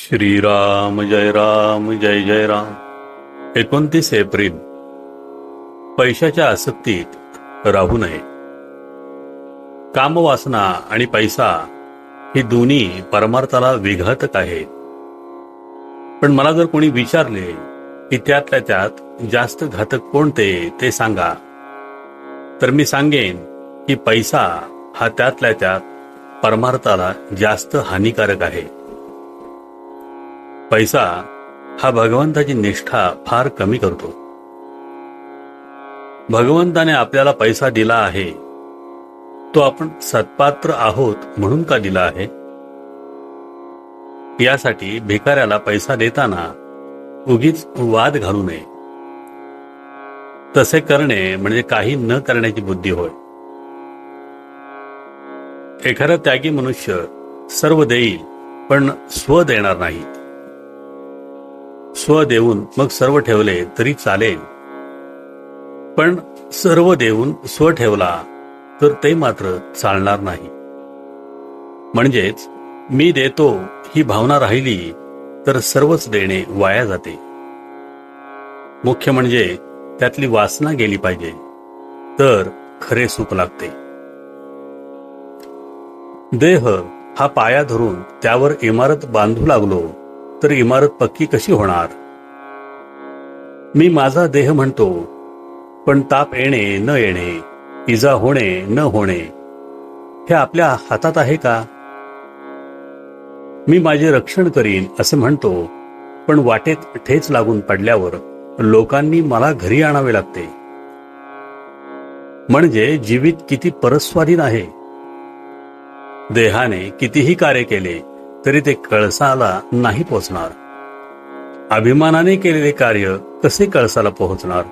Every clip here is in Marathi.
श्रीराम जय जय राम. 29 एप्रिल. पैशाच्या आसक्तीत राहू नये. कामवासना आणि पैसा ही दोन्ही परमार्थाला विघातक आहेत. पण मला जर कोणी विचारले की त्यातल्या त्यात जास्त घातक कोणते ते सांगा, तर मी सांगेन की पैसा हा त्यातल्या त्यात परमार्थाला जास्त हानिकारक आहे. पैसा हा भगवंताची निष्ठा फार कमी करतो. भगवंताने आपल्याला पैसा दिला आहे, तो आपण सत्पात्र आहोत म्हणून का दिला आहे? यासाठी भिकाऱ्याला पैसा देताना उगीच वाद घालू नये. तसे करणे म्हणजे काही न करण्याची बुद्धी होय. एखादा त्यागी मनुष्य सर्व देईल पण स्व देणार नाही. स्व देऊन मग सर्व ठेवले तरी चालेल, पण सर्व देऊन स्व ठेवला तर ते मात्र चालणार नाही. म्हणजेच मी देतो ही भावना राहिली तर सर्वच देणे वाया जाते. मुख्य म्हणजे त्यातली वासना गेली पाहिजे, तर खरे सुख लागते. देह हा पाया धरून त्यावर इमारत बांधू लागलो तर इमारत पक्की कशी होणार? मी माझा देह म्हणतो, पण ताप येणे न येणे, इजा होणे न होणे हे आपल्या हातात आहे का? मी माझे रक्षण करीन असे म्हणतो, पण वाटेत ठेच लागून पडल्यावर लोकांनी मला घरी आणावे लागते. म्हणजे जीवित किती परस्वाधीन आहे. देहाने कितीही कार्य केले तरी ते कळसाला नाही पोहोचणार. अभिमानाने केलेले कार्य कसे कळसाला पोहोचणार?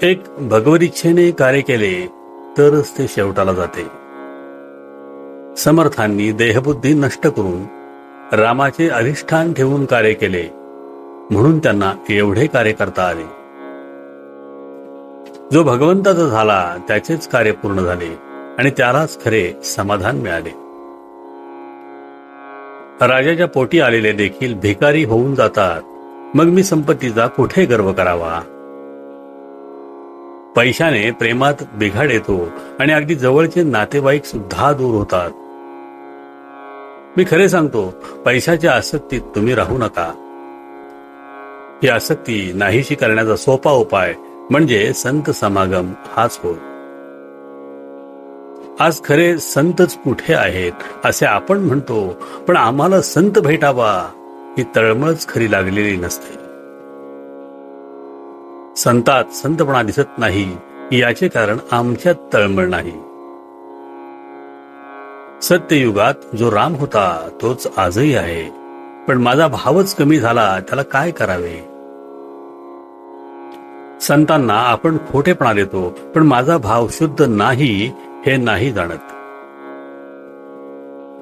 एक भगवदिच्छेने कार्य केले तरच ते शेवटाला जाते. समर्थांनी देहबुद्धी नष्ट करून रामाचे अधिष्ठान ठेवून कार्य केले म्हणून त्यांना एवढे कार्य करता आले. जो भगवंताचा झाला त्याचेच कार्य पूर्ण झाले आणि त्यालाच खरे समाधान मिळाले. राजाच्या पोटी आलेले देखील भिकारी होऊन जातात, मग मी संपत्तीचा कुठे गर्व करावा? पैशाने प्रेमात बिघाड येतो आणि अगदी जवळचे नातेवाईक सुद्धा दूर होतात. मी खरे सांगतो, पैशाच्या आसक्तीत तुम्ही राहू नका. ही आसक्ती नाहीशी करण्याचा सोपा उपाय म्हणजे संत समागम हाच होय. आज खरे संतच कुठे आहेत असे आपण म्हणतो, पण आम्हाला संत भेटावा ही तळमळच खरी लागलेली नसते. संतात संतपणा दिसत नाही याचे कारण आमच्यात तळमळ नाही. सत्ययुगात जो राम होता तोच आजही आहे, पण माझा भावच कमी झाला, त्याला काय करावे? संतांना आपण खोटेपणा देतो, पण माझा भाव शुद्ध नाही हे नाही जाणत.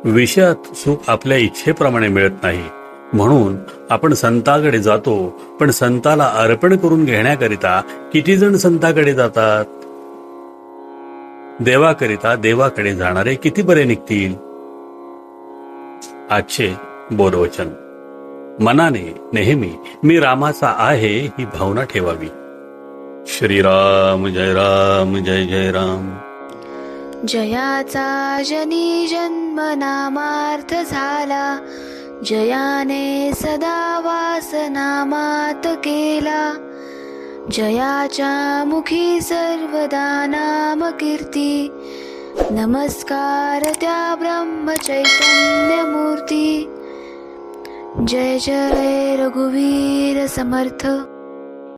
विषयात सुख आपल्या इच्छेप्रमाणे मिळत नाही म्हणून आपण संताकडे जातो, पण संताला अर्पण करून घेण्याकरिता किती जण संताकडे जातात? देवाकरिता देवाकडे जाणारे किती बरे निघतील? आजचे बोधवचन. मनाने नेहमी मी रामाचा आहे ही भावना ठेवावी. श्रीराम जय जय राम. जयाचा जनी जन्म नामार्थ झाला, जयाने सदा वास नामात केला. जयाच्या मुखी सर्वदा नाम कीर्ती, नमस्कार त्या ब्रह्म चैतन्य मूर्ती. जय जय रघुवीर समर्थ.